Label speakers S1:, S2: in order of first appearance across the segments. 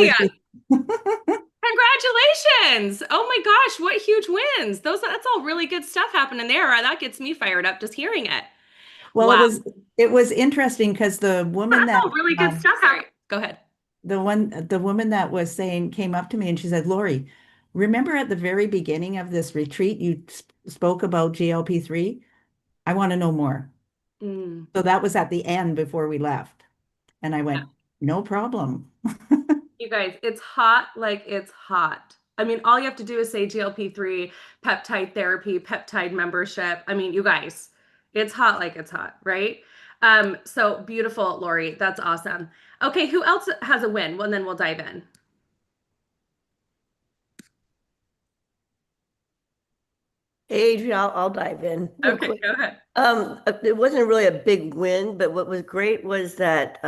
S1: was just
S2: Congratulations. Oh my gosh, what huge wins. That's all really good stuff happening there. That gets me fired up just hearing it.
S1: well,
S2: Wow.
S1: it was interesting because the woman
S2: That's
S1: that
S2: all really good stuff. Sorry. Go ahead.
S1: the woman that was saying came up to me and she said, Lori, remember at the very beginning of this retreat you spoke about GLP-3? I want to know more.
S2: Mm.
S1: So that was at the end before we left. And I went, no problem.
S2: You guys, it's hot like it's hot. I mean, all you have to do is say GLP-3, peptide therapy, peptide membership. I mean, you guys, it's hot like it's hot, right? So beautiful, Lori. That's awesome. Okay, who else has a win? Well, and then we'll dive in.
S3: Adrian, I'll dive in real
S2: Okay,
S3: quick.
S2: go ahead.
S3: It wasn't really a big win, but what was great was that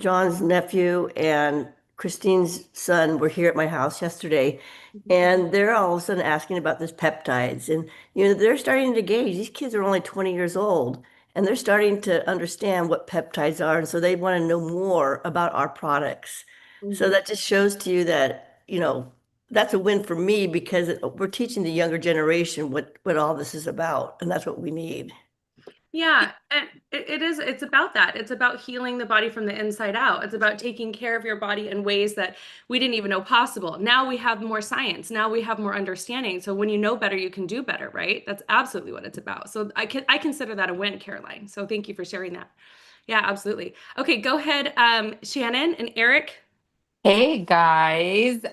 S3: John's nephew and Christine's son were here at my house yesterday, and they're all of a sudden asking about this peptides. And they're starting to gauge. These kids are only 20 years old, and they're starting to understand what peptides are, and so they want to know more about our products. So
S2: Mhm.
S3: that just shows to you that, that's a win for me because we're teaching the younger generation what all this is about, and that's what we need.
S2: Yeah, and it's about that. It's about healing the body from the inside out. It's about taking care of your body in ways that we didn't even know possible. Now we have more science. Now we have more understanding. So when you know better, you can do better, right? That's absolutely what it's about. So I consider that a win, Caroline. So thank you for sharing that. Yeah, absolutely. Okay, go ahead, Shannon and Eric.
S4: Hey guys.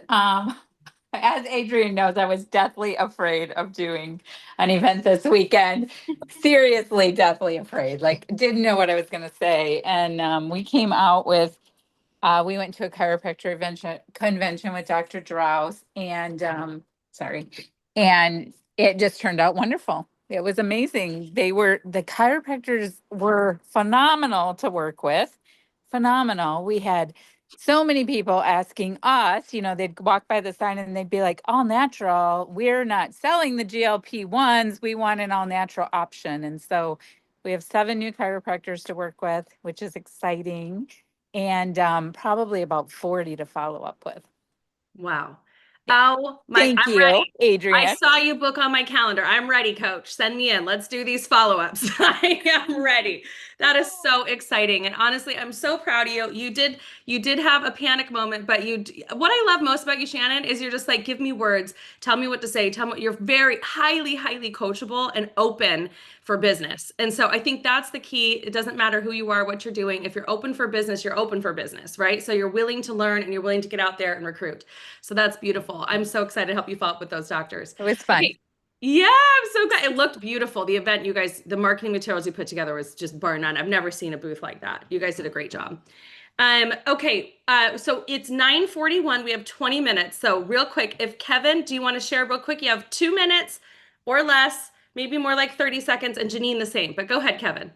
S4: As Adrian knows, I was deathly afraid of doing an event this weekend. Seriously, deathly afraid. Like, didn't know what I was going to say. And we came out with, we went to a chiropractor convention with Dr. Drouse, and sorry, and it just turned out wonderful. It was amazing. The chiropractors were phenomenal to work with. Phenomenal. We had so many people asking us, they'd walk by the sign and they'd be like, all natural. We're not selling the GLP ones. We want an all natural option. And so we have 7 new chiropractors to work with, which is exciting, and probably about 40 to follow up with.
S2: Wow.
S4: Yeah.
S2: Oh my,
S4: Thank
S2: I'm
S4: you,
S2: ready. I
S4: Adrian.
S2: saw you book on my calendar. I'm ready, coach. Send me in. Let's do these follow-ups. I am ready. That is so exciting. And honestly, I'm so proud of you. You did have a panic moment, but what I love most about you, Shannon, is you're just like, give me words, tell me what to say, tell me you're very highly, highly coachable and open for business. And so I think that's the key. It doesn't matter who you are, what you're doing. If you're open for business, you're open for business, right? So you're willing to learn and you're willing to get out there and recruit. So that's beautiful. I'm so excited to help you follow up with those doctors.
S4: It was fun.
S2: Okay. Yeah, I'm so glad. It looked beautiful. The event, you guys, the marketing materials you put together was just bar none. I've never seen a booth like that. You guys did a great job. Okay, so it's 9:41. We have 20 minutes. So real quick, if Kevin, do you want to share real quick? You have 2 minutes or less, maybe more like 30 seconds, and Janine the same. But go ahead, Kevin.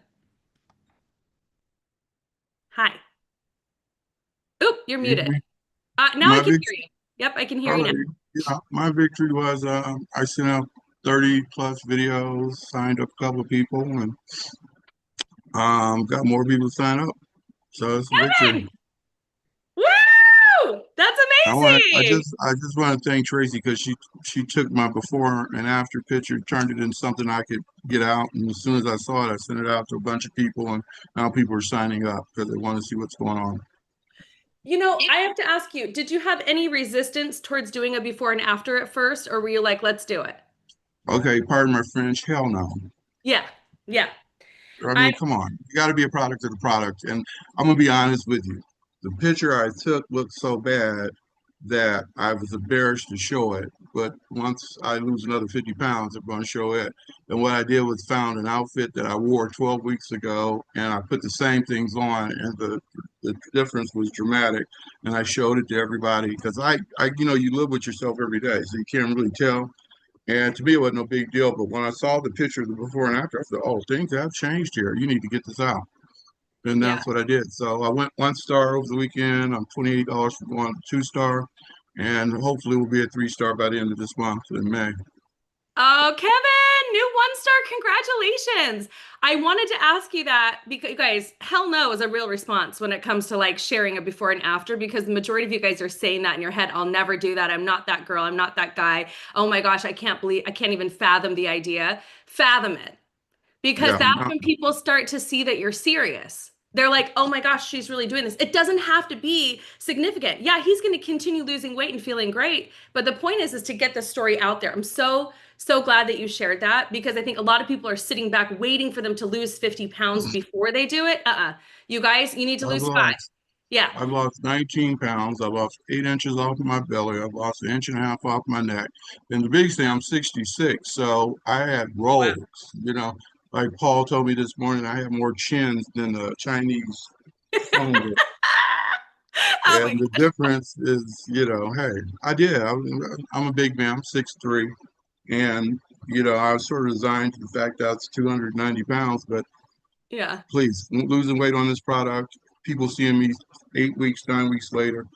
S2: Hi. Oop, you're muted.
S5: Mhm.
S2: Now I
S5: My
S2: can
S5: vic
S2: hear you. Yep, I can hear
S5: all
S2: you now.
S5: right. Yeah, my victory was I sent out 30 plus videos, signed up a couple of people, and got more people to sign up. So it's a victory.
S2: Kevin! Woo! That's amazing.
S5: I just want to thank Tracy because she took my before and after picture, turned it into something I could get out, and as soon as I saw it, I sent it out to a bunch of people, and now people are signing up because they want to see what's going on.
S2: I have to ask you, did you have any resistance towards doing a before and after at first, or were you like, let's do it?
S5: Okay, pardon my French. Hell no.
S2: Yeah, yeah.
S5: I
S2: I
S5: mean, come on. You got to be a product of the product. And I'm gonna be honest with you. The picture I took looked so bad that I was embarrassed to show it. But once I lose another 50 pounds, I'm going to show it. And what I did was found an outfit that I wore 12 weeks ago, and I put the same things on, and the difference was dramatic. And I showed it to everybody because you live with yourself every day, so you can't really tell. And to me, it wasn't no big deal. But when I saw the picture of the before and after, I said, oh, things have changed here. You need to get this out. And
S2: yeah.
S5: that's what I did. So I went 1 star over the weekend. I'm $28 for going 2 star. And hopefully we'll be at 3 star by the end of this month in May.
S2: Oh, Kevin, new 1-star. Congratulations. I wanted to ask you that because you guys, hell no is a real response when it comes to like sharing a before and after, because the majority of you guys are saying that in your head. I'll never do that. I'm not that girl. I'm not that guy. Oh my gosh, I can't even fathom the idea. Fathom it. Because
S5: Yeah,
S2: that's when people start to see that you're serious. They're like, oh my gosh, she's really doing this. It doesn't have to be significant. Yeah, he's going to continue losing weight and feeling great. But the point is to get the story out there. I'm so, so glad that you shared that, because I think a lot of people are sitting back waiting for them to lose 50 pounds before they do it. You guys, you need to
S5: I've
S2: lose 5.
S5: lost
S2: Yeah.
S5: I've lost 19 pounds. I lost 8 inches off my belly. I've lost an inch and a half off my neck. And the biggest thing, I'm 66, so I had
S2: Wow.
S5: rolls. You know, like Paul told me this morning, I have more chins than the Chinese hunger.
S2: Oh my
S5: And the difference is, hey, I did. I'm a big man. I'm 6'3", and I was sort of resigned to the fact that it's 290 pounds. But
S2: yeah.
S5: please, losing weight on this product, people seeing me 8 weeks, 9 weeks later,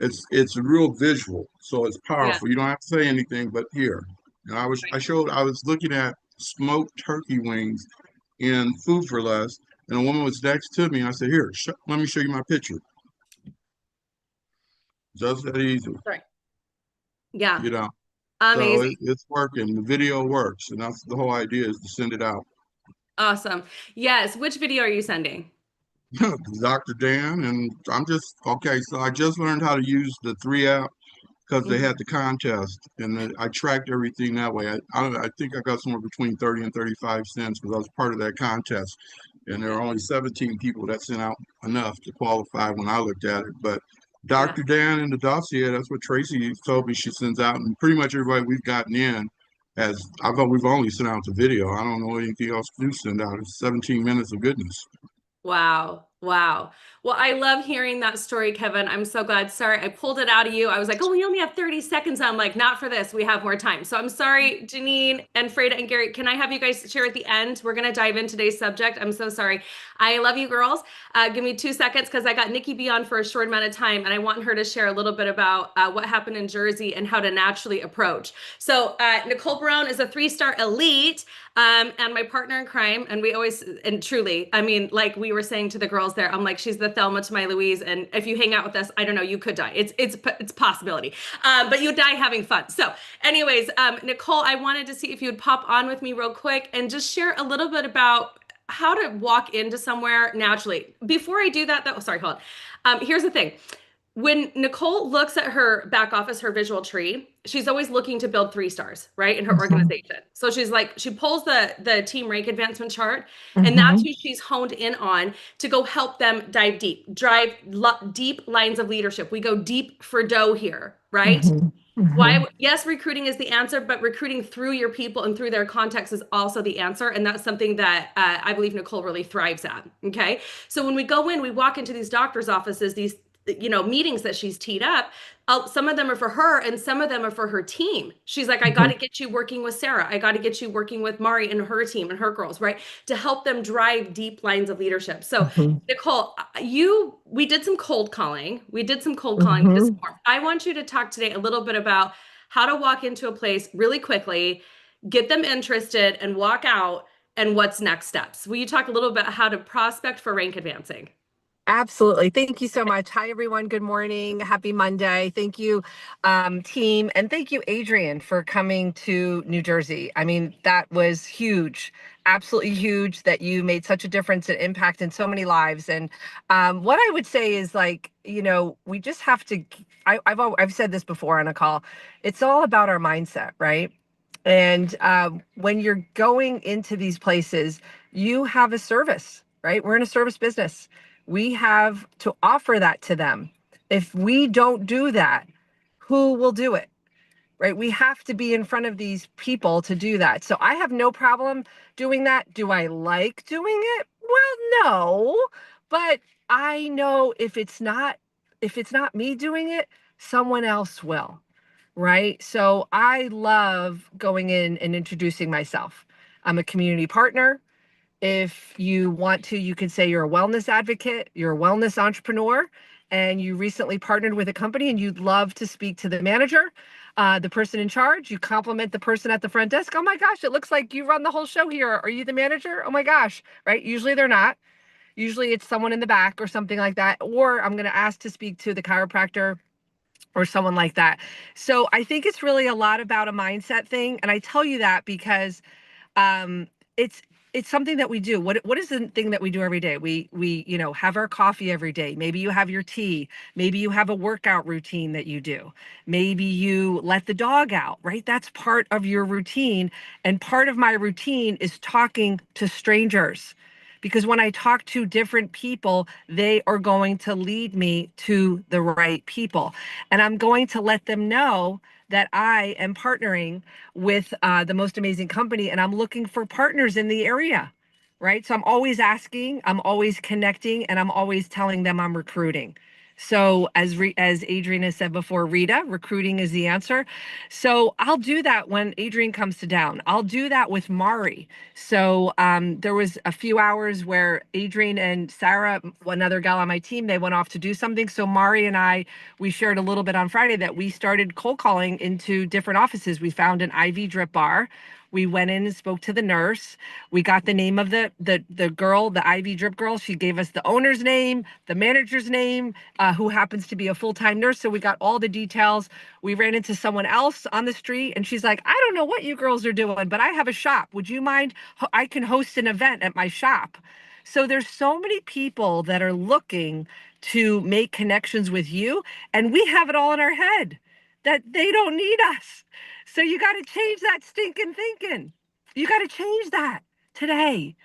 S5: it's a real visual, so it's
S2: Yeah.
S5: powerful. You don't have to say anything, but here. And I was looking at smoked turkey wings in Food for Less, and a woman was next to me, and I said, "Here, let me show you my picture." Just that easy,
S2: Sorry. Yeah.
S5: you know. So
S2: Amazing.
S5: it's working. The video works, and that's the whole idea, is to send it out.
S2: Awesome. Yes. Which video are you sending?
S5: Dr. Dan, and I'm just okay. So I just learned how to use the 3 app because they
S2: Mhm.
S5: had the contest, and I tracked everything that way. I think I got somewhere between 30 and 35 cents because I was part of that contest, and there
S2: Yeah.
S5: were only 17 people that sent out enough to qualify when I looked at it. But
S2: Yeah.
S5: Dr. Dan and the dossier, that's what Tracy told me she sends out, and pretty much everybody we've gotten in we've only sent out the video. I don't know anything else to send out. It's 17 minutes of goodness.
S2: Wow. Wow. Well, I love hearing that story, Kevin. I'm so glad. Sorry, I pulled it out of you. I was like, oh, we only have 30 seconds. I'm like, not for this. We have more time. So I'm sorry, Janine and Freda and Gary. Can I have you guys share at the end? We're going to dive into today's subject. I'm so sorry. I love you, girls. Give me 2 seconds because I got Nikki B on for a short amount of time, and I want her to share a little bit about what happened in Jersey and how to naturally approach. So Nicole Barone is a 3-star elite. And my partner in crime, and we always, and truly, I mean, like we were saying to the girls there, I'm like, she's the Thelma to my Louise, and if you hang out with us, I don't know, you could die. It's a possibility, but you die having fun. So, anyways, Nicole, I wanted to see if you would pop on with me real quick and just share a little bit about how to walk into somewhere naturally. Before I do that, though, sorry, hold on. Here's the thing. When Nicole looks at her back office, her visual tree, she's always looking to build 3 stars, right, in her organization. So she's like, she pulls the team rank advancement chart, and that's who she's honed in on to go help them dive deep, deep lines of leadership. We go deep for dough here, right? Why? Yes, recruiting is the answer, but recruiting through your people and through their context is also the answer. And that's something that I believe Nicole really thrives at. Okay. So when we go in, we walk into these doctors' offices, these meetings that she's teed up. Some of them are for her and some of them are for her team. She's like, I got to get you working with Sarah. I got to get you working with Mari and her team and her girls, right? To help them drive deep lines of leadership. So Nicole, we did some cold calling. This morning. I want you to talk today a little bit about how to walk into a place really quickly, get them interested and walk out, and what's next steps. Will you talk a little bit how to prospect for rank advancing?
S6: Absolutely. Thank you so much. Hi, everyone. Good morning. Happy Monday. Thank you, team. And thank you, Adrianne, for coming to New Jersey. I mean, that was huge, absolutely huge that you made such a difference and impact in so many lives. And what I would say is we just have to, I've said this before on a call, it's all about our mindset, right? And when you're going into these places, you have a service, right? We're in a service business. We have to offer that to them. If we don't do that, who will do it? Right? We have to be in front of these people to do that. So I have no problem doing that. Do I like doing it? Well, no, but I know if it's not me doing it, someone else will. Right? So I love going in and introducing myself. I'm a community partner. If you want to, you can say you're a wellness advocate, you're a wellness entrepreneur, and you recently partnered with a company and you'd love to speak to the manager, the person in charge, you compliment the person at the front desk. Oh my gosh, it looks like you run the whole show here. Are you the manager? Oh my gosh, right? Usually they're not. Usually it's someone in the back or something like that. Or I'm going to ask to speak to the chiropractor or someone like that. So I think it's really a lot about a mindset thing. And I tell you that because um, it's something that we do. What is the thing that we do every day? We have our coffee every day. Maybe you have your tea. Maybe you have a workout routine that you do. Maybe you let the dog out, right? That's part of your routine. And part of my routine is talking to strangers. Because when I talk to different people, they are going to lead me to the right people. And I'm going to let them know that I am partnering with the most amazing company and I'm looking for partners in the area, right? So I'm always asking, I'm always connecting, and I'm always telling them I'm recruiting. So as Adrienne has said before, Rita, recruiting is the answer. So I'll do that when Adrienne comes to down. I'll do that with Mari. So there was a few hours where Adrienne and Sarah, another gal on my team, they went off to do something. So Mari and I, we shared a little bit on Friday that we started cold calling into different offices. We found an IV drip bar. We went in and spoke to the nurse. We got the name of the girl, the IV drip girl. She gave us the owner's name, the manager's name, who happens to be a full-time nurse. So we got all the details. We ran into someone else on the street and she's like, I don't know what you girls are doing, but I have a shop. Would you mind? I can host an event at my shop. So there's so many people that are looking to make connections with you, and we have it all in our head that they don't need us. So you got to change that stinking thinking. You got to change that today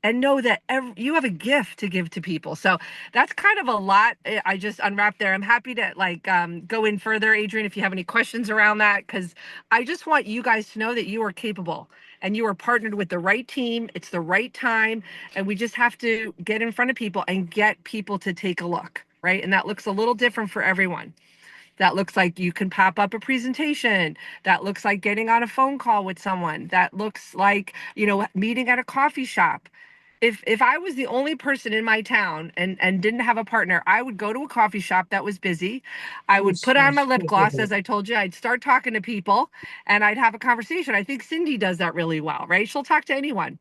S6: and know that you have a gift to give to people. So that's kind of a lot. I just unwrapped there. I'm happy to go in further, Adrienne, if you have any questions around that, because I just want you guys to know that you are capable and you are partnered with the right team. It's the right time. And we just have to get in front of people and get people to take a look, right? And that looks a little different for everyone. That looks like you can pop up a presentation. That looks like getting on a phone call with someone. That looks like, meeting at a coffee shop. If I was the only person in my town and didn't have a partner, I would go to a coffee shop that was busy. I would put on my lip gloss, as I told you. I'd start talking to people and I'd have a conversation. I think Cindy does that really well, right? She'll talk to anyone.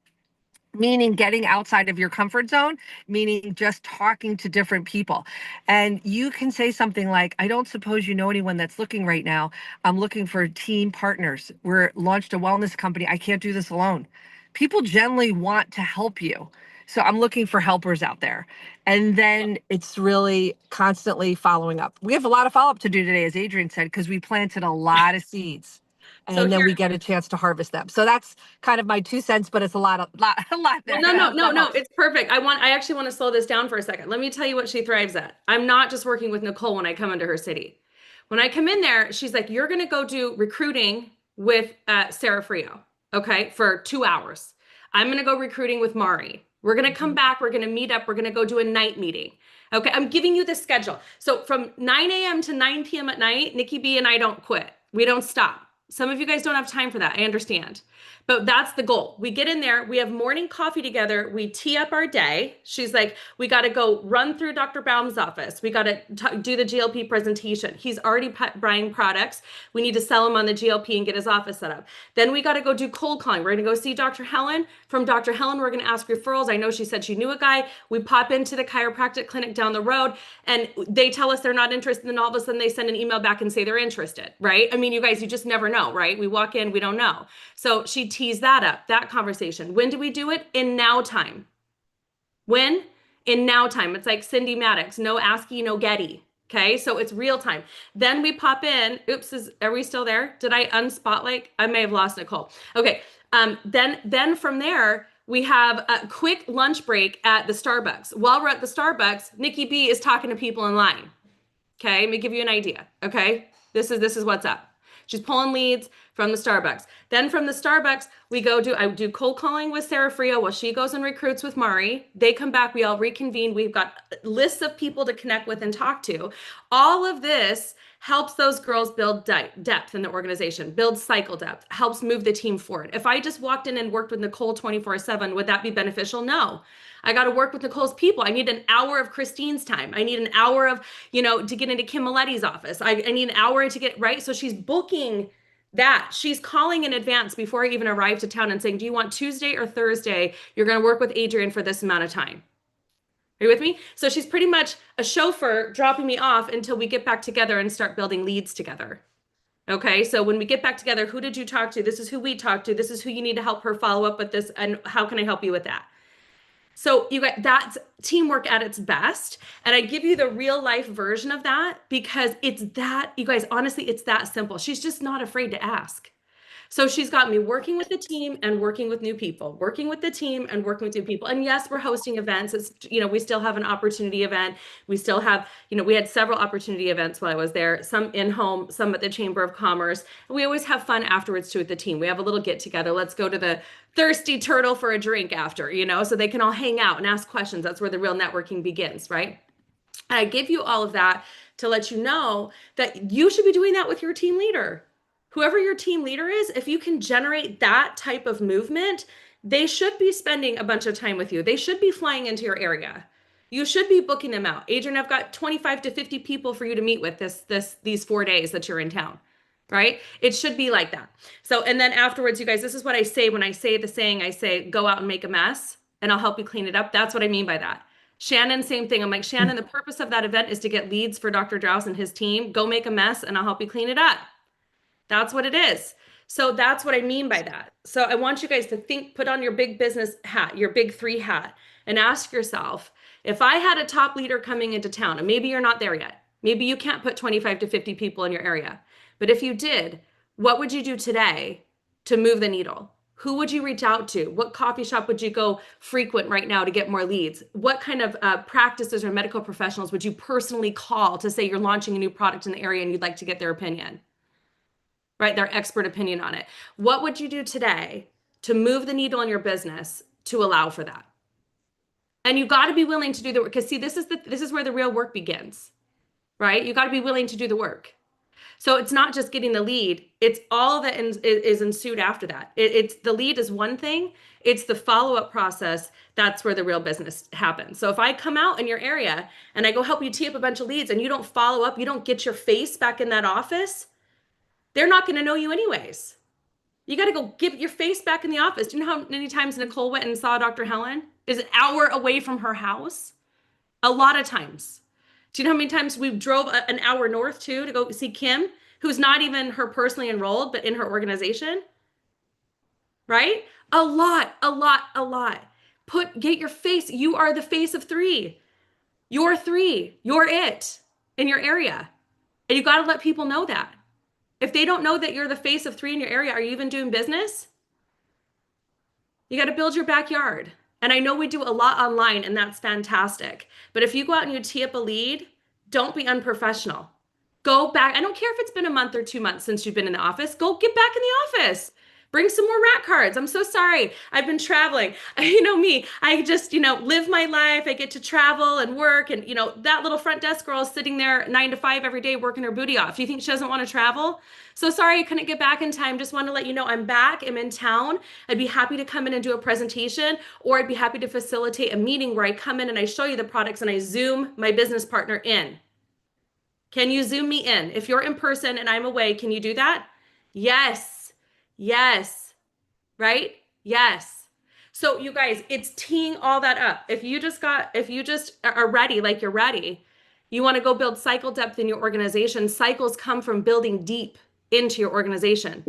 S6: Meaning getting outside of your comfort zone, meaning just talking to different people. And you can say something like, I don't suppose you know anyone that's looking right now. I'm looking for team partners. We're launched a wellness company. I can't do this alone. People generally want to help you. So I'm looking for helpers out there. And then it's really constantly following up. We have a lot of follow-up to do today, as Adrienne said, because we planted a lot of seeds. And then we get a chance to harvest them. So that's kind of my 2 cents, but it's a lot there.
S2: No, it's perfect. I actually want to slow this down for a second. Let me tell you what she thrives at. I'm not just working with Nicole when I come into her city. When I come in there, she's like, you're going to go do recruiting with Sarah Frio, okay, for 2 hours. I'm going to go recruiting with Mari. We're going to come back. We're going to meet up. We're going to go do a night meeting. Okay, I'm giving you the schedule. So from 9 a.m. to 9 p.m. at night, Nikki B and I don't quit. We don't stop. Some of you guys don't have time for that. I understand. But that's the goal. We get in there, we have morning coffee together, we tee up our day. She's like, we got to go run through Dr. Baum's office. We got to do the GLP presentation. He's already buying products. We need to sell him on the GLP and get his office set up. Then we got to go do cold calling. We're going to go see Dr. Helen. From Dr. Helen, we're going to ask referrals. I know she said she knew a guy. We pop into the chiropractic clinic down the road and they tell us they're not interested. And all of a sudden they send an email back and say they're interested, right? I mean, you guys, you just never know, right? We walk in, we don't know. So she tees that up, that conversation. When do we do it? In now time. When? In now time. It's like Cindy Maddox, no ASCII, no Getty. Okay, so it's real time. Then we pop in. Oops, are we still there? Did I unspotlight? I may have lost Nicole. Okay, then from there, we have a quick lunch break at the Starbucks. While we're at the Starbucks, Nikki B is talking to people in line. Okay, let me give you an idea. Okay, this is what's up. She's pulling leads from the Starbucks. Then from the Starbucks, I do cold calling with Sarah Frio while she goes and recruits with Mari. They come back, we all reconvene. We've got lists of people to connect with and talk to. All of this helps those girls build depth in the organization, build cycle depth, helps move the team forward. If I just walked in and worked with Nicole 24/7, would that be beneficial? No. I got to work with Nicole's people. I need an hour of Christine's time. I need an hour of, to get into Kim Miletti's office. I need an hour to get, right? So she's booking that. She's calling in advance before I even arrive to town and saying, do you want Tuesday or Thursday? You're going to work with Adrianne for this amount of time. Are you with me? So she's pretty much a chauffeur dropping me off until we get back together and start building leads together. Okay, so when we get back together, who did you talk to? This is who we talked to. This is who you need to help her follow up with this. And how can I help you with that? So you got that's teamwork at its best. And I give you the real life version of that because it's that, you guys, honestly, it's that simple. She's just not afraid to ask. So she's got me working with the team and working with new people, working with the team and working with new people. And yes, we're hosting events. It's, we still have an opportunity event. We still have, we had several opportunity events while I was there, some in home, some at the Chamber of Commerce. And we always have fun afterwards too with the team. We have a little get together. Let's go to the Thirsty Turtle for a drink after, so they can all hang out and ask questions. That's where the real networking begins, right? And I give you all of that to let you know that you should be doing that with your team leader. Whoever your team leader is, if you can generate that type of movement, they should be spending a bunch of time with you. They should be flying into your area. You should be booking them out. Adrianne, I've got 25 to 50 people for you to meet with these 4 days that you're in town, right? It should be like that. So, and then afterwards, you guys, this is what I say when I say the saying, I say, go out and make a mess and I'll help you clean it up. That's what I mean by that. Shannon, same thing. I'm like, Shannon, the purpose of that event is to get leads for Dr. Draus and his team. Go make a mess and I'll help you clean it up. That's what it is. So that's what I mean by that. So I want you guys to think, put on your big business hat, your big 3 hat, and ask yourself, if I had a top leader coming into town, and maybe you're not there yet, maybe you can't put 25 to 50 people in your area, but if you did, what would you do today to move the needle? Who would you reach out to? What coffee shop would you go frequent right now to get more leads? What kind of practices or medical professionals would you personally call to say you're launching a new product in the area and you'd like to get their opinion? Right? Their expert opinion on it. What would you do today to move the needle in your business to allow for that? And you got to be willing to do the work, because see, this is where the real work begins, right? You got to be willing to do the work. So it's not just getting the lead, it's all that is ensued after that. It's the lead is one thing, it's the follow-up process. That's where the real business happens. So if I come out in your area and I go help you tee up a bunch of leads and you don't follow up, you don't get your face back in that office, they're not going to know you anyways. You got to go get your face back in the office. Do you know how many times Nicole went and saw Dr. Helen? Is an hour away from her house? A lot of times. Do you know how many times we drove an hour north too to go see Kim, who's not even her personally enrolled, but in her organization? Right? A lot. Get your face. You are the face of 3. You're 3. You're it in your area. And you got to let people know that. If they don't know that you're the face of 3 in your area, are you even doing business? You got to build your backyard. And I know we do a lot online and that's fantastic. But if you go out and you tee up a lead, don't be unprofessional. Go back. I don't care if it's been a month or 2 months since you've been in the office. Go get back in the office. Bring some more rat cards. I'm so sorry. I've been traveling. You know me. I just, live my life. I get to travel and work. And, that little front desk girl is sitting there 9 to 5 every day working her booty off. Do you think she doesn't want to travel? So sorry I couldn't get back in time. Just want to let you know I'm back. I'm in town. I'd be happy to come in and do a presentation, or I'd be happy to facilitate a meeting where I come in and I show you the products and I Zoom my business partner in. Can you Zoom me in? If you're in person and I'm away, can you do that? Yes. Right? Yes. So you guys, it's teeing all that up. If you just are ready, like you're ready, you want to go build cycle depth in your organization. Cycles come from building deep into your organization.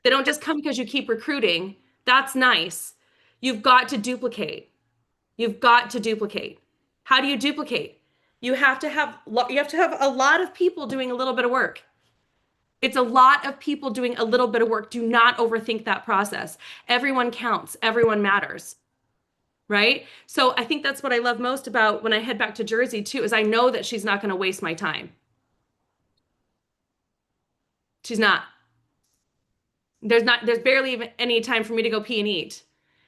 S2: They don't just come because you keep recruiting. That's nice. You've got to duplicate. How do you duplicate? You have to have a lot of people doing a little bit of work. It's a lot of people doing a little bit of work. Do not overthink that process. Everyone counts. Everyone matters. Right? So I think that's what I love most about when I head back to Jersey too, is I know that she's not going to waste my time. She's not. There's barely even any time for me to go pee and eat.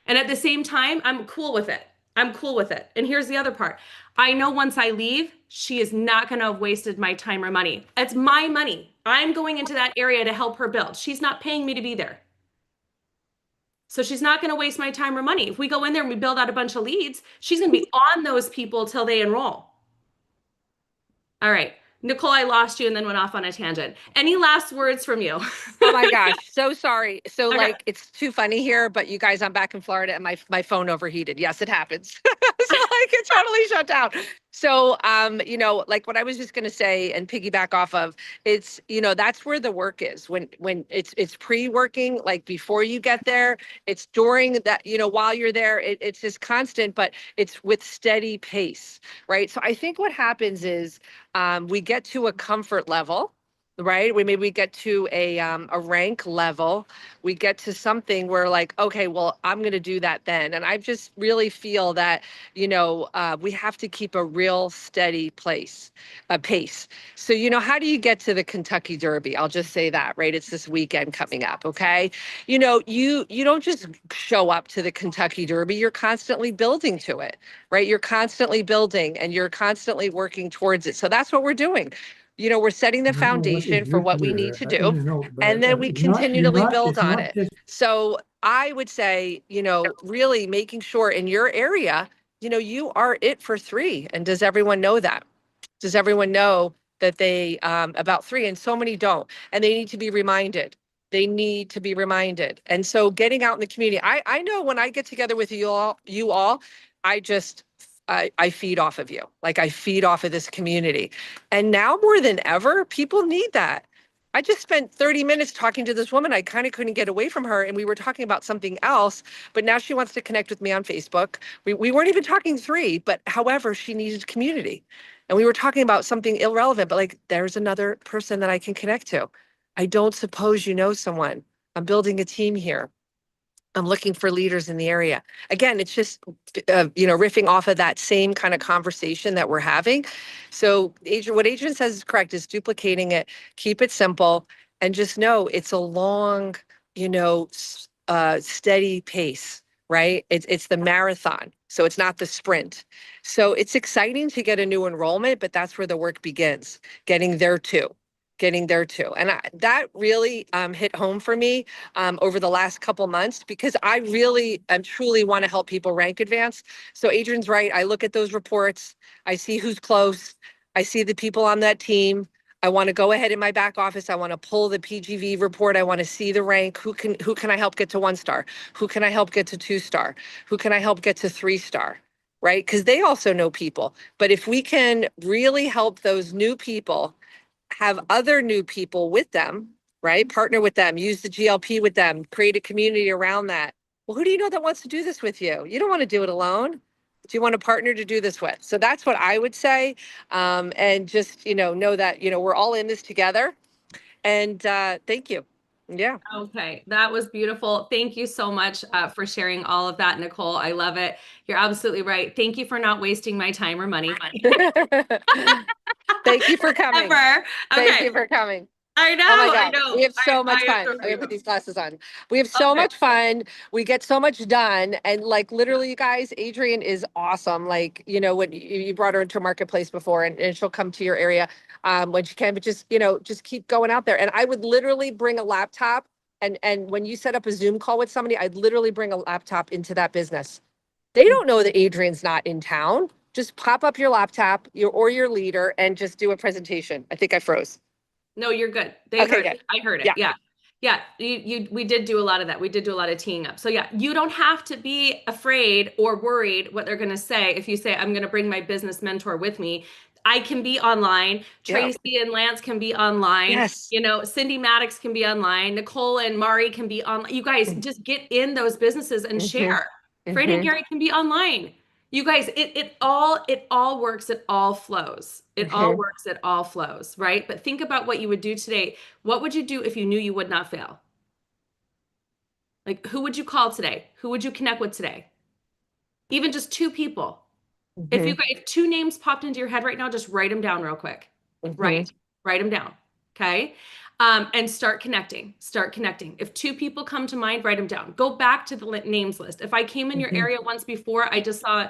S2: And at the same time, I'm cool with it. I'm cool with it. And here's the other part. I know once I leave, she is not going to have wasted my time or money. It's my money. I'm going into that area to help her build. She's not paying me to be there. So she's not going to waste my time or money. If we go in there and we build out a bunch of leads, she's going to be on those people till they enroll. All right. Nicole, I lost you and then went off on a tangent. Any last words from you?
S6: Oh my gosh, so sorry. So
S2: Okay.
S6: like it's too funny here, but you guys, I'm back in Florida and my phone overheated. Yes, it happens. So like it totally shut down. So you know, like what I was just gonna say and piggyback off of, it's, you know, that's where the work is. When it's pre-working, like before you get there, it's during that, you know, while you're there, it's just constant, but it's with steady pace, right? So I think what happens is we get to a comfort level, right? We get to a rank level. We get to something where like, okay, well, I'm going to do that then. And I just really feel that, you know, we have to keep a real steady pace. So, you know, how do you get to the Kentucky Derby? I'll just say that, right? It's this weekend coming up. Okay. You know, you don't just show up to the Kentucky Derby. You're constantly building to it, right? You're constantly building and you're constantly working towards it. So that's what we're doing. You know, we're setting the foundation for what we need to do, and then we continually build on it. So I would say, you know, really making sure in your area, you know, you are it for 3. And does everyone know that? Does everyone know that they about 3? And so many don't, and they need to be reminded. They need to be reminded. And so getting out in the community, I know when I get together with you all, I just I feed off of you. Like I feed off of this community. And now more than ever, people need that. I just spent 30 minutes talking to this woman. I kind of couldn't get away from her. And we were talking about something else, but now she wants to connect with me on Facebook. We weren't even talking 3, but however, she needed community. And we were talking about something irrelevant, but like, there's another person that I can connect to. I don't suppose you know someone. I'm building a team here. I'm looking for leaders in the area. Again, it's just, you know, riffing off of that same kind of conversation that we're having. So what Adrian says is correct, is duplicating it, keep it simple, and just know it's a long, you know, steady pace, right? It's the marathon. So it's not the sprint. So it's exciting to get a new enrollment, but that's where the work begins, getting there too. And that really hit home for me over the last couple months, because I really and truly want to help people rank advance. So Adrian's right. I look at those reports. I see who's close. I see the people on that team. I want to go ahead in my back office. I want to pull the PGV report. I want to see the rank. Who can I help get to 1-star? Who can I help get to 2-star? Who can I help get to 3-star? Right? Because they also know people. But if we can really help those new people have other new people with them, right? Partner with them, use the GLP with them, create a community around that. Well, who do you know that wants to do this with you? You don't want to do it alone. Do you want a partner to do this with? So that's what I would say. And just, you know that, you know, we're all in this together. And thank you. Yeah.
S2: Okay, that was beautiful. Thank you so much for sharing all of that, Nicole. I love it. You're absolutely right. Thank you for not wasting my time or money.
S6: Thank you for coming.
S2: Ever. Okay.
S6: Thank you for coming.
S2: I know,
S6: Oh my
S2: I
S6: God.
S2: know.
S6: We have so much
S2: I
S6: fun.
S2: adore
S6: I'm gonna
S2: you.
S6: put these glasses on. We have so
S2: Okay.
S6: much fun. We get so much done. And like literally, you guys, Adrienne is awesome. Like, you know, when you brought her into a marketplace before, and she'll come to your area when she can, but just, you know, just keep going out there. And I would literally bring a laptop, and when you set up a Zoom call with somebody, I'd literally bring a laptop into that business. They don't know that Adrienne's not in town. Just pop up your laptop, or your leader, and just do a presentation. I think I froze.
S2: No, you're good. They
S6: Okay,
S2: heard
S6: good.
S2: it. I heard it.
S6: Yeah.
S2: Yeah. Yeah. We did do a lot of that. We did do a lot of teeing up. So yeah, you don't have to be afraid or worried what they're going to say. If you say, I'm going to bring my business mentor with me, I can be online. Tracy and Lance can be online.
S6: Yes.
S2: You know, Cindy Maddox can be online. Nicole and Mari can be online. You guys just get in those businesses and share. Fred and Gary can be online. You guys, it all works, it all flows. It all works, it all flows, right? But think about what you would do today. What would you do if you knew you would not fail? Like, who would you call today? Who would you connect with today? Even just 2 people. If 2 names popped into your head right now, just write them down real quick. Write them down. Okay. And start connecting. Start connecting. If 2 people come to mind, write them down. Go back to the names list. If I came in your area once before, I just saw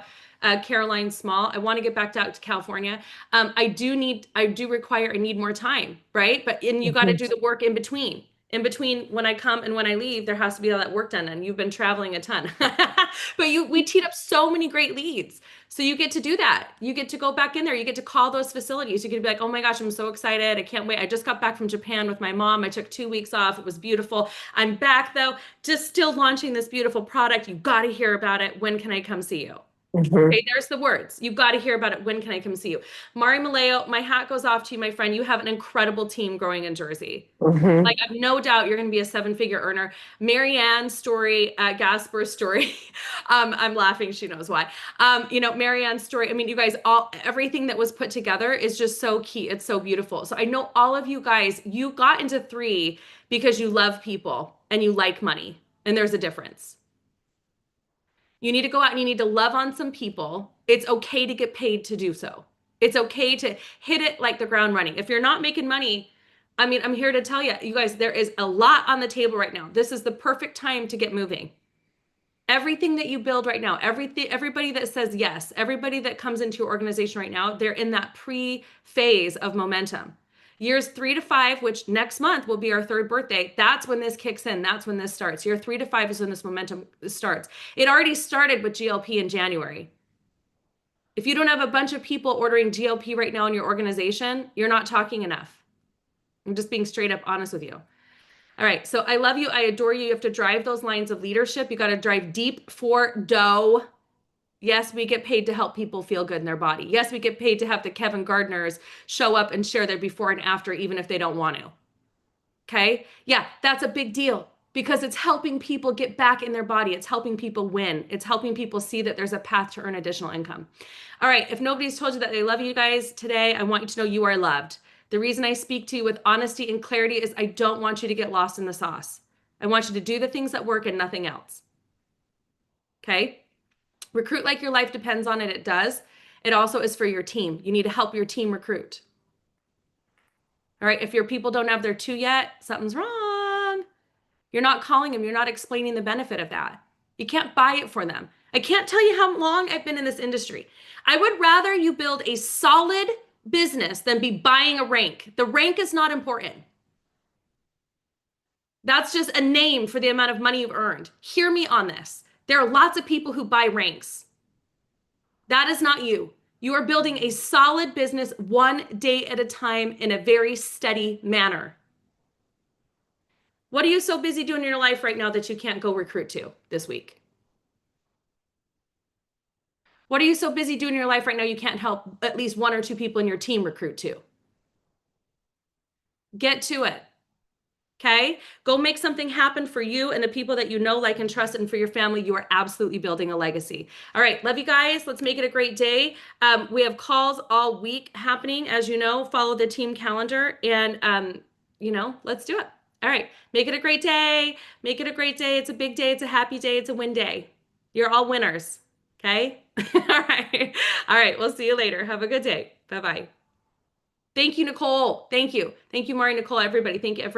S2: Caroline Small. I want to get back out to California. I do require, I need more time, right? And you got to do the work in between. In between when I come and when I leave, there has to be all that work done. And you've been traveling a ton. But we teed up so many great leads. So you get to do that. You get to go back in there. You get to call those facilities. You get to be like, oh my gosh, I'm so excited. I can't wait. I just got back from Japan with my mom. I took 2 weeks off. It was beautiful. I'm back though, just still launching this beautiful product. You got to hear about it. When can I come see you? Okay, there's the words. You've got to hear about it. When can I come see you? Mari Maleo, my hat goes off to you, my friend. You have an incredible team growing in Jersey. Like, I've no doubt you're going to be a 7-figure earner. Marianne's story, Gasper's story. I'm laughing. She knows why. Marianne's story. I mean, you guys, everything that was put together is just so key. It's so beautiful. So I know all of you guys, you got into 3 because you love people and you like money. And there's a difference. You need to go out and you need to love on some people. It's okay to get paid to do so. It's okay to hit it like the ground running. If you're not making money, I mean, I'm here to tell you, you guys, there is a lot on the table right now. This is the perfect time to get moving. Everything that you build right now, everybody that says yes, everybody that comes into your organization right now, they're in that pre-phase of momentum. Years 3 to 5, which next month will be our 3rd birthday, that's when this kicks in. That's when this starts. Year 3 to 5 is when this momentum starts. It already started with GLP in January. If you don't have a bunch of people ordering GLP right now in your organization, you're not talking enough. I'm just being straight up honest with you. All right. So I love you. I adore you. You have to drive those lines of leadership. You got to drive deep for dough. Yes, we get paid to help people feel good in their body. Yes, we get paid to have the Kevin Gardners show up and share their before and after, even if they don't want to. Okay. Yeah, that's a big deal because it's helping people get back in their body. It's helping people win. It's helping people see that there's a path to earn additional income. All right. If nobody's told you that they love you guys today, I want you to know you are loved. The reason I speak to you with honesty and clarity is I don't want you to get lost in the sauce. I want you to do the things that work and nothing else. Okay. Recruit like your life depends on it. It does. It also is for your team. You need to help your team recruit. All right. If your people don't have their 2 yet, something's wrong. You're not calling them. You're not explaining the benefit of that. You can't buy it for them. I can't tell you how long I've been in this industry. I would rather you build a solid business than be buying a rank. The rank is not important. That's just a name for the amount of money you've earned. Hear me on this. There are lots of people who buy ranks. That is not you. You are building a solid business 1 day at a time in a very steady manner. What are you so busy doing in your life right now that you can't go recruit to this week? What are you so busy doing in your life right now you can't help at least 1 or 2 people in your team recruit to? Get to it. Okay? Go make something happen for you and the people that you know, like, and trust, and for your family. You are absolutely building a legacy. All right. Love you guys. Let's make it a great day. We have calls all week happening. As you know, follow the team calendar and, let's do it. All right. Make it a great day. Make it a great day. It's a big day. It's a happy day. It's a win day. You're all winners. Okay? All right. All right. We'll see you later. Have a good day. Bye-bye. Thank you, Nicole. Thank you. Thank you, Mari, Nicole, everybody. Thank you for